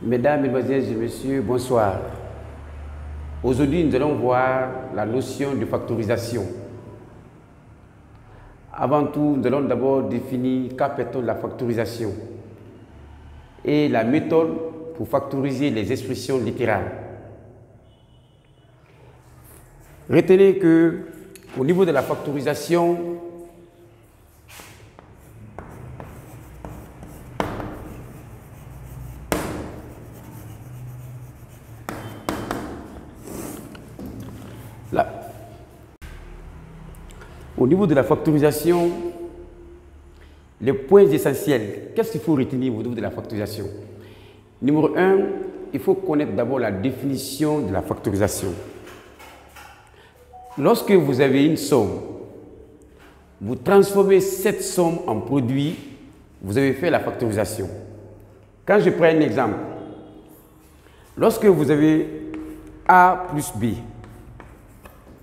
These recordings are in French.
Mesdames, Mesdemoiselles et Messieurs, bonsoir. Aujourd'hui, nous allons voir la notion de factorisation. Avant tout, nous allons d'abord définir qu'appelle-t-on la factorisation et la méthode pour factoriser les expressions littérales. Retenez que au niveau de la factorisation, les points essentiels, qu'est-ce qu'il faut retenir au niveau de la factorisation? Numéro 1, il faut connaître d'abord la définition de la factorisation. Lorsque vous avez une somme, vous transformez cette somme en produit, vous avez fait la factorisation. Quand je prends un exemple, lorsque vous avez A plus B,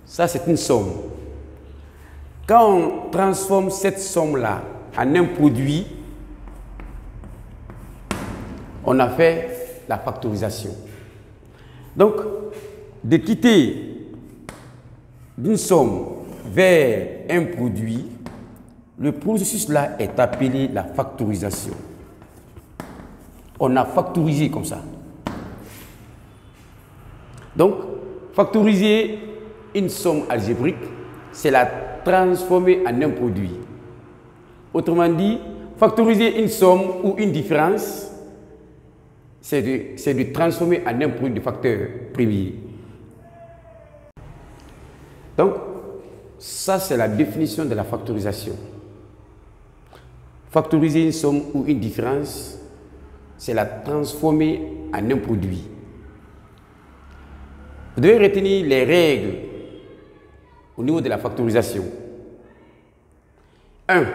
ça c'est une somme. Quand on transforme cette somme-là en un produit, on a fait la factorisation. Donc, de quitter d'une somme vers un produit, le processus-là est appelé la factorisation. On a factorisé comme ça. Donc, factoriser une somme algébrique, c'est la transformer en un produit. Autrement dit, factoriser une somme ou une différence, c'est de transformer en un produit de facteur premier. Donc, ça c'est la définition de la factorisation. Factoriser une somme ou une différence, c'est la transformer en un produit. Vous devez retenir les règles au niveau de la factorisation. 1.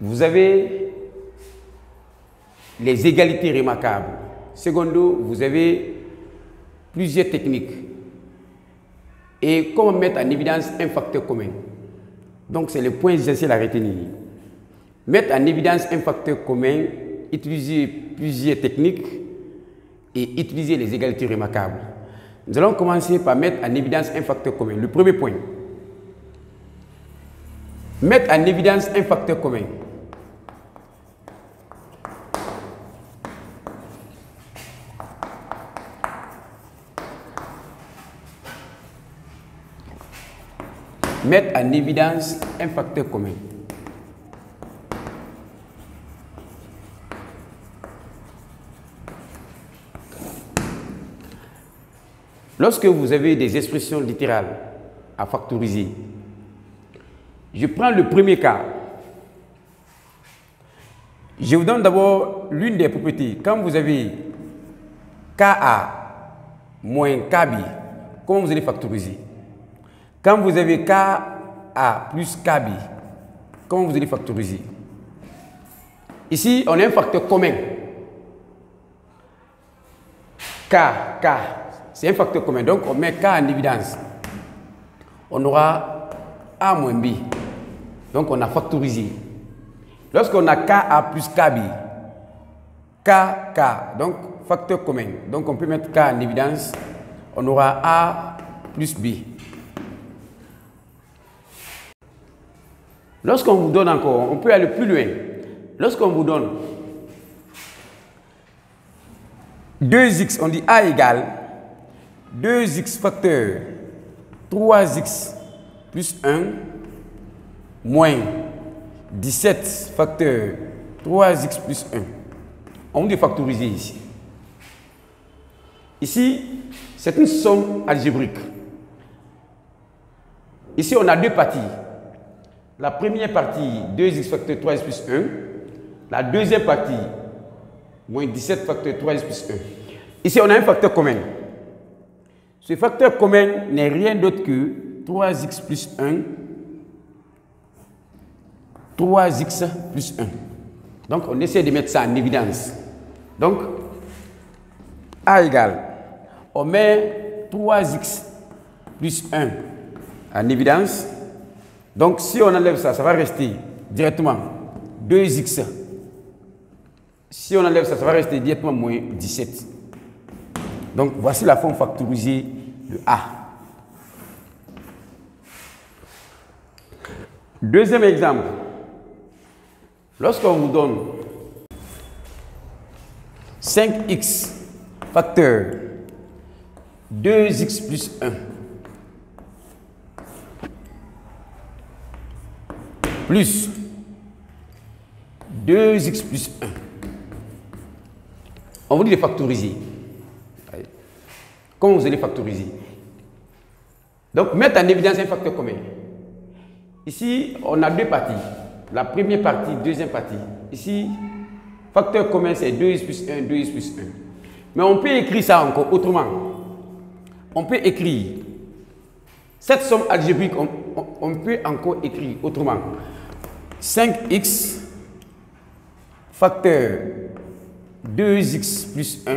Vous avez les égalités remarquables. Secondo, vous avez plusieurs techniques. Et comment mettre en évidence un facteur commun. Donc, c'est le point essentiel à retenir. Mettre en évidence un facteur commun, utiliser plusieurs techniques et utiliser les égalités remarquables. Nous allons commencer par mettre en évidence un facteur commun. Le premier point. Mettre en évidence un facteur commun. Mettre en évidence un facteur commun. Lorsque vous avez des expressions littérales à factoriser, je prends le premier cas. Je vous donne d'abord l'une des propriétés. Quand vous avez KA moins KB, comment vous allez factoriser? Quand vous avez KA plus KB, comment vous allez factoriser? Ici, on a un facteur commun. K. C'est un facteur commun. Donc, on met K en évidence. On aura A moins B. Donc, on a factorisé. Lorsqu'on a KA plus KB, KK, donc facteur commun. Donc, on peut mettre K en évidence. On aura A plus B. Lorsqu'on vous donne encore, on peut aller plus loin. Lorsqu'on vous donne 2x, on dit A égale 2x facteur 3x plus 1 moins 17 facteur 3x plus 1. On va factoriser ici. Ici, c'est une somme algébrique. Ici, on a deux parties. La première partie, 2x facteur 3x plus 1. La deuxième partie, moins 17 facteur 3x plus 1. Ici, on a un facteur commun. Ce facteur commun n'est rien d'autre que 3x plus 1, 3x plus 1. Donc, on essaie de mettre ça en évidence. Donc, A égale, on met 3x plus 1 en évidence. Donc, si on enlève ça, ça va rester directement 2x Si on enlève ça, ça va rester directement moins 17. Donc, voici la forme factorisée de A. Deuxième exemple. Lorsqu'on vous donne 5x facteur 2x plus 1 plus 2x plus 1. On vous dit de factoriser. Comment vous allez factoriser? Donc, mettre en évidence un facteur commun. Ici, on a deux parties. La première partie, deuxième partie. Ici, facteur commun, c'est 2x plus 1, 2x plus 1. Mais on peut écrire ça encore autrement. On peut écrire cette somme algébrique, on peut encore écrire autrement. 5x facteur 2x plus 1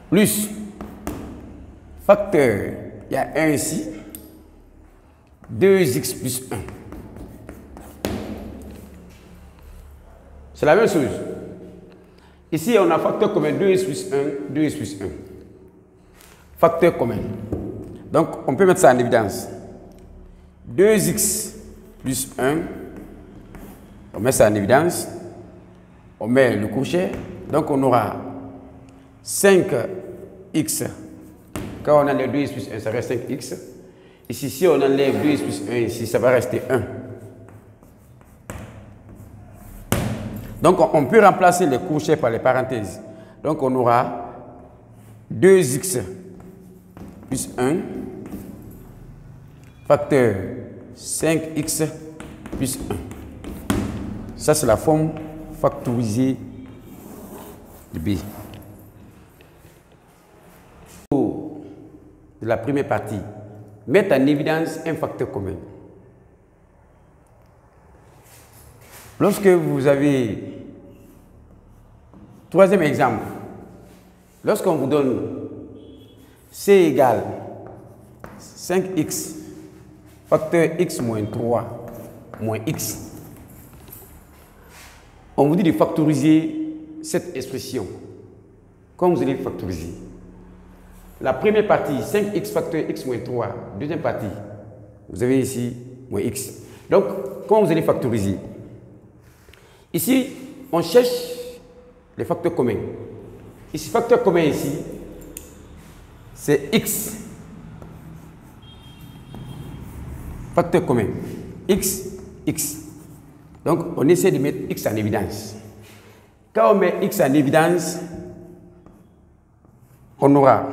plus facteur, il y a 1 ici, 2x plus 1. C'est la même chose. Ici, on a facteur commun 2x plus 1, 2x plus 1. Facteur commun. Donc, on peut mettre ça en évidence. 2x plus 1. On met ça en évidence. On met le crochet. Donc, on aura 5x. Quand on enlève 2x plus 1, ça reste 5x. Ici, si on enlève 2x plus 1, ici, ça va rester 1. Donc, on peut remplacer les crochets par les parenthèses. Donc, on aura 2x plus 1 facteur 5x plus 1. Ça, c'est la forme factorisée de B. De la première partie, mettre en évidence un facteur commun. Lorsque vous avez, troisième exemple, lorsqu'on vous donne C égale 5x facteur x moins 3 moins x, on vous dit de factoriser cette expression. Comment vous allez factoriser? La première partie, 5x facteur x moins 3. Deuxième partie, vous avez ici moins x. Donc, comment vous allez factoriser? Ici, on cherche les facteurs communs. Ici, facteur commun ici, c'est x. Facteur commun. X, x. Donc, on essaie de mettre x en évidence. Quand on met x en évidence, on aura,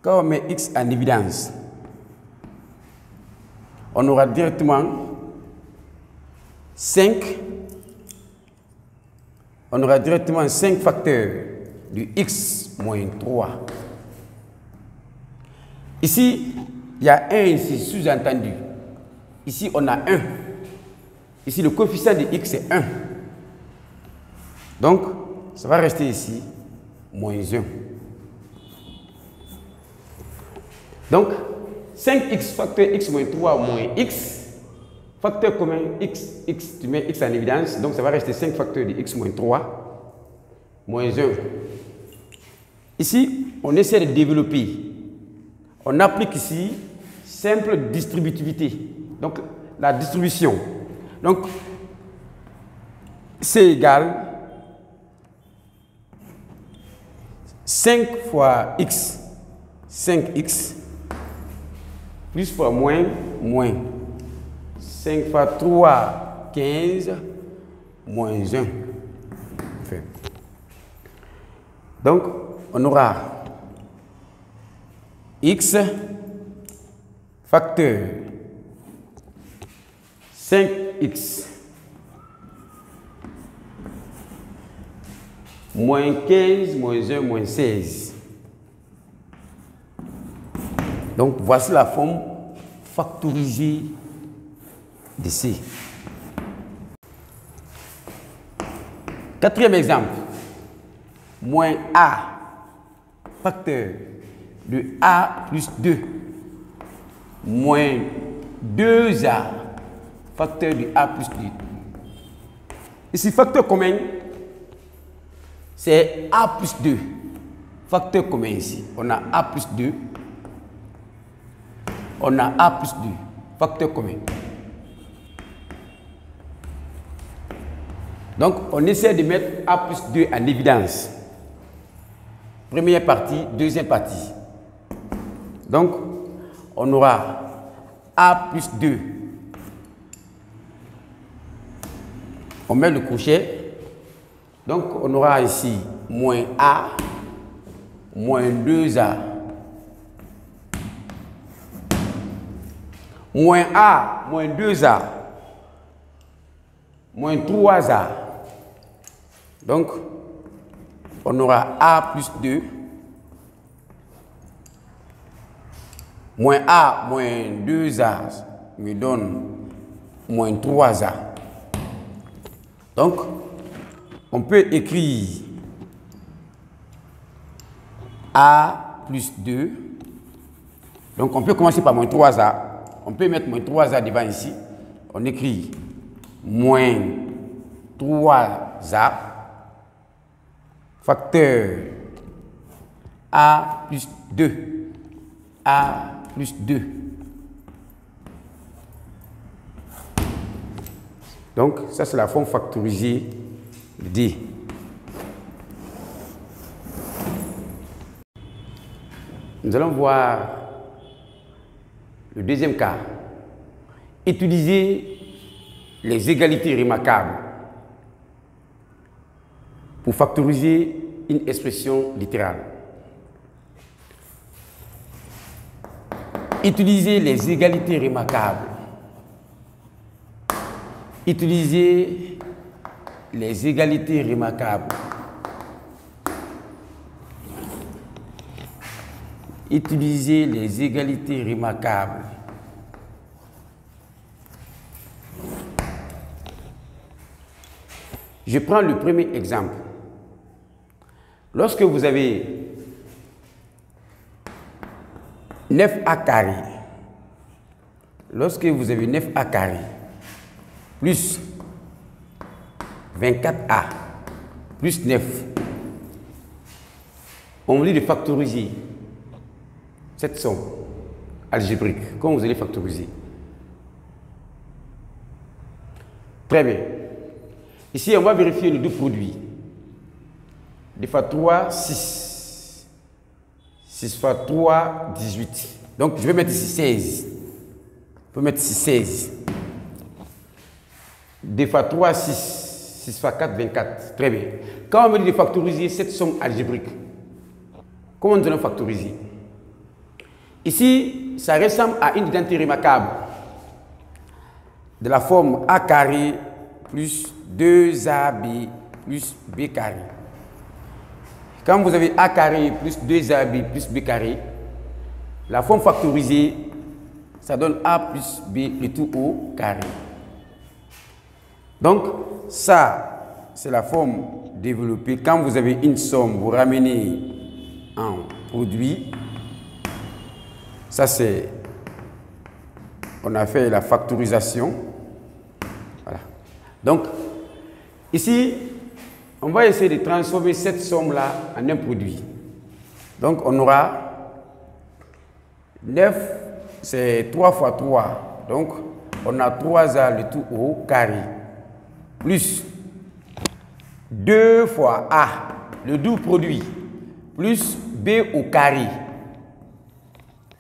quand on met x en évidence, on aura directement 5. On aura directement 5 facteurs du x moins 3. Ici, il y a 1 ici, sous-entendu. Ici, on a 1. Ici, le coefficient de x est 1. Donc, ça va rester ici, moins 1. Donc, 5x facteur x moins 3 moins x, facteur commun x, tu mets x en évidence, donc ça va rester 5 facteurs de x moins 3, moins 1. Ici, on essaie de développer. On applique ici simple distributivité. Donc, la distribution. Donc, c'est égal 5 fois x, 5x, plus fois moins, moins. 5 fois 3, 15, moins 1. Enfin. Donc, on aura x facteur 5x moins 15, moins 1, moins 16. Donc, voici la forme factorisée de C. Quatrième exemple. Moins A facteur de A plus 2 moins 2A facteur de A plus 2. Ici, facteur commun, c'est A plus 2. Facteur commun ici. On a A plus 2. On a A plus 2. Facteur commun. Donc, on essaie de mettre A plus 2 en évidence. Première partie, deuxième partie. Donc, on aura A plus 2. On met le crochet. Donc, on aura ici moins A, moins 2A. Moins A, moins 2A, moins 3A. Donc, on aura A plus 2, moins A, moins 2A me donne moins 3A. Donc, on peut écrire A plus 2. Donc, on peut commencer par moins 3A. On peut mettre moins 3A devant ici. On écrit moins 3A facteur A plus 2. A plus 2. Donc, ça c'est la forme factorisée de D. Nous allons voir le deuxième cas. Utiliser les égalités remarquables pour factoriser une expression littérale. Utiliser les égalités remarquables. Utiliser les égalités remarquables. Utiliser les égalités remarquables. Je prends le premier exemple. Lorsque vous avez 9A carré, lorsque vous avez 9A carré plus 24A plus 9, on vous dit de factoriser cette somme algébrique. Comment vous allez factoriser? Très bien. Ici, on va vérifier les deux produits. 2 fois 3, 6. 6 fois 3, 18. Donc, je vais mettre ici 16. Je peux mettre ici 16. 2 fois 3, 6. 6 fois 4, 24. Très bien. Quand on me dit de factoriser cette somme algébrique, comment nous allons factoriser? Ici, ça ressemble à une identité remarquable de la forme A carré plus 2AB plus B carré. Quand vous avez A carré plus 2AB plus B carré, la forme factorisée, ça donne A plus B le tout au carré. Donc, ça, c'est la forme développée. Quand vous avez une somme, vous ramenez en produit. Ça, c'est... On a fait la factorisation. Voilà. Donc, ici, on va essayer de transformer cette somme-là en un produit. Donc, on aura 9, c'est 3 fois 3. Donc, on a 3A le tout au carré. Plus 2 fois A, le double produit. Plus B au carré.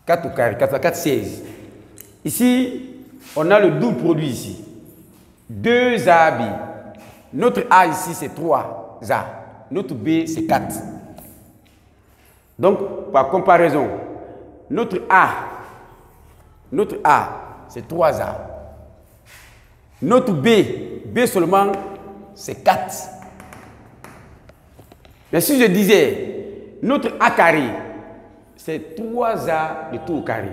4 au carré. 4 fois 4, 16. Ici, on a le double produit ici. 2AB. Notre A ici, c'est 3A. Notre B, c'est 4. Donc, par comparaison, notre A, c'est 3A. Notre B seulement, c'est 4. Mais si je disais, notre A carré, c'est 3A de tout au carré.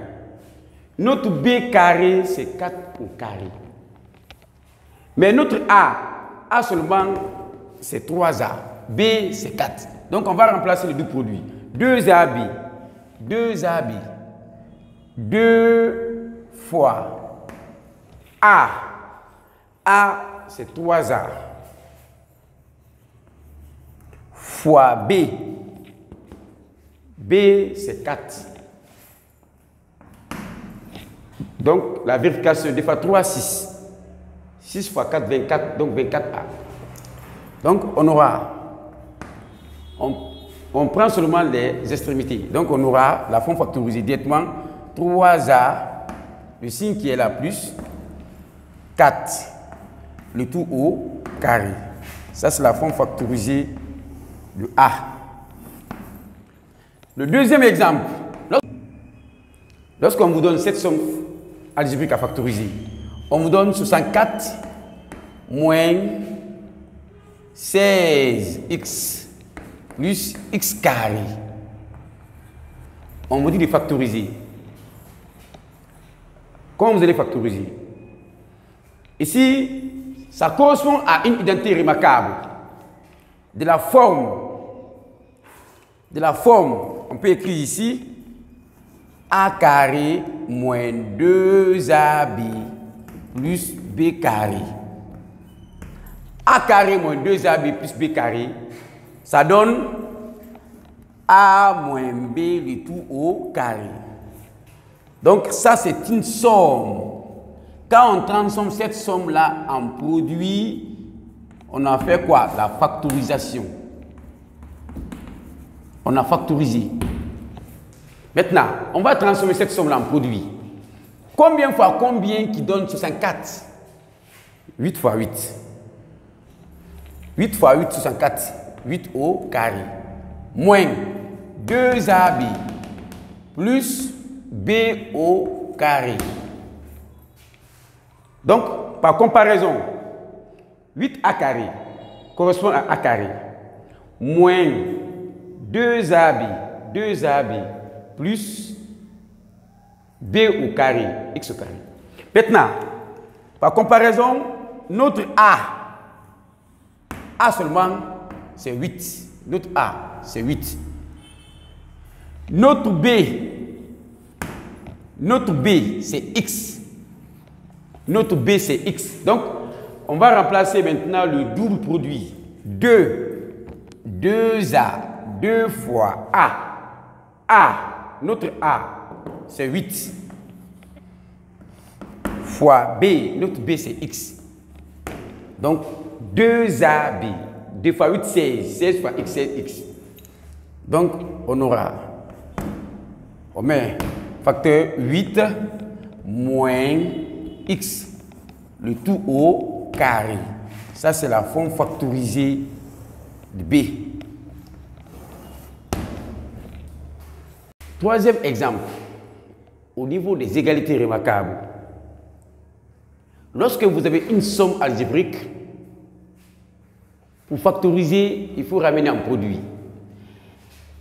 Notre B carré, c'est 4 au carré. Mais notre A seulement, c'est 3A. B, c'est 4. Donc, on va remplacer les deux produits. 2AB. 2 fois A. A, c'est 3A. fois B. B, c'est 4. Donc, la vérification, des fois 3, 6. 6 fois 4, 24, donc 24A. Donc, on aura, on prend seulement les extrémités. Donc, on aura la forme factorisée directement 3A, le signe qui est là plus, 4, le tout au carré. Ça, c'est la forme factorisée de A. Le deuxième exemple, lorsqu'on vous donne cette somme algébrique à factoriser, on vous donne 64 moins 16x plus x carré. On vous dit de factoriser. Comment vous allez factoriser? Ici, ça correspond à une identité remarquable de la forme. On peut écrire ici a carré moins 2ab plus b carré. A carré moins 2ab plus b carré, ça donne a moins b le tout au carré. Donc ça, c'est une somme. Quand on transforme cette somme-là en produit, on a fait quoi? La factorisation. On a factorisé. Maintenant, on va transformer cette somme-là en produit. Combien fois combien qui donne 64? 8 fois 8. 8 fois 8, 64. 8 au carré. Moins 2ab plus b au carré. Donc, par comparaison, 8a carré correspond à a carré. Moins 2ab plus b au carré, x au carré. Maintenant, par comparaison, notre a seulement, c'est 8. Notre a, c'est 8. Notre b, c'est x. Notre b, c'est x. Donc, on va remplacer maintenant le double produit. 2a, 2 fois a, notre a, c'est 8. Fois b, notre b, c'est x. Donc, 2ab, 2 fois 8, 16. 16 fois x, c'est x. Donc, on met facteur 8 moins x, le tout au carré. Ça, c'est la forme factorisée de B. Troisième exemple, au niveau des égalités remarquables. Lorsque vous avez une somme algébrique, pour factoriser, il faut ramener un produit.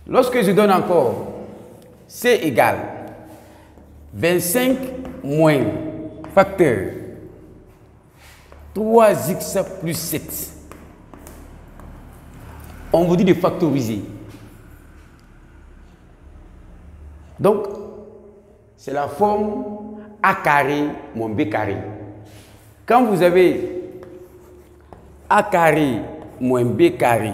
Lorsque je donne encore C égale 25 moins facteur 3x plus 7. On vous dit de factoriser. Donc, c'est la forme a carré moins b carré. Quand vous avez a carré moins b carré,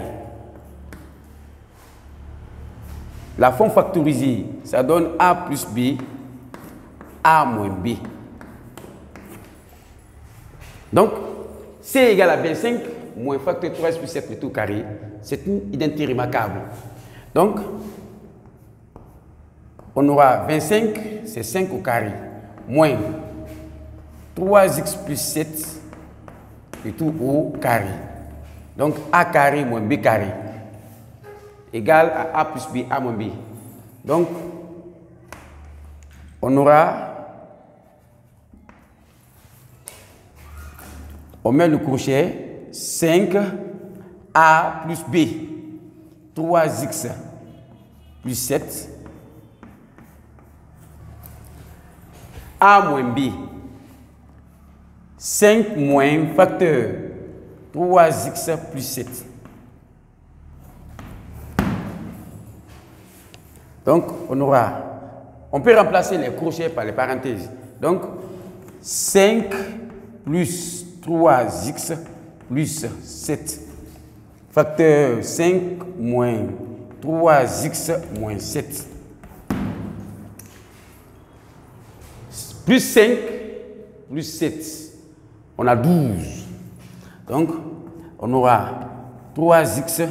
la forme factorisée, ça donne a plus b, a moins b. Donc, C égale à 25 moins facteur 3 plus 7 le tout carré. C'est une identité remarquable. Donc, on aura 25, c'est 5 au carré, moins 3x plus 7 le tout au carré. Donc, a carré moins b carré égale à a plus b, a moins b. Donc, on met le crochet 5a plus b, 3x plus 7, a moins b, 5 moins facteur 3x plus 7. Donc, on peut remplacer les crochets par les parenthèses. Donc, 5 plus 3x plus 7 facteur 5 moins 3x moins 7. Plus 5, plus 7. On a 12. Donc, on aura 3x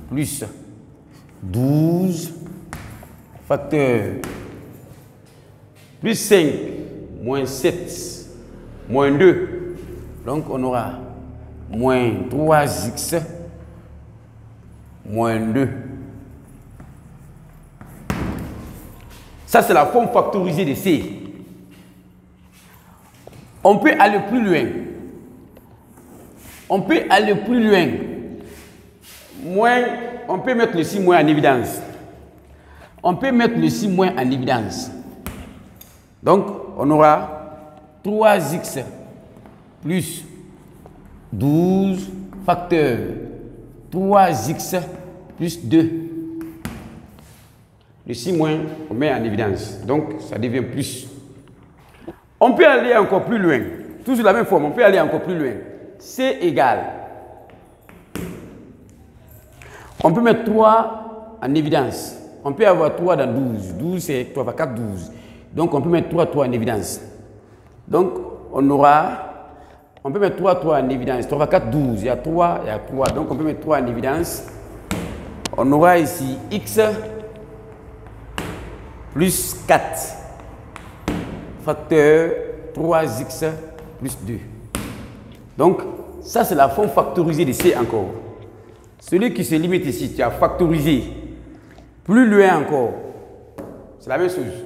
plus 12 facteur plus 5 moins 7 moins 2. Donc, on aura moins 3x moins 2. Ça, c'est la forme factorisée de C. On peut aller plus loin. On peut aller plus loin. On peut mettre le 6 moins en évidence. On peut mettre le 6 moins en évidence. Donc, on aura 3x plus 12 facteur 3x plus 2. Le 6 moins, on met en évidence. Donc, ça devient plus. On peut aller encore plus loin. Toujours la même forme, on peut aller encore plus loin. C égale. On peut mettre 3 en évidence. On peut avoir 3 dans 12. 12, c'est 3 fois 4, 12. Donc, on peut mettre 3 en évidence. Donc, on peut mettre 3 en évidence. 3 fois 4, 12. Il y a 3, il y a 3. Donc, on peut mettre 3 en évidence. On aura ici x plus 4 facteur 3x plus 2. Donc, ça, c'est la forme factorisée de C encore. Celui qui se limite ici, tu as factorisé. Plus loin encore, c'est la même chose.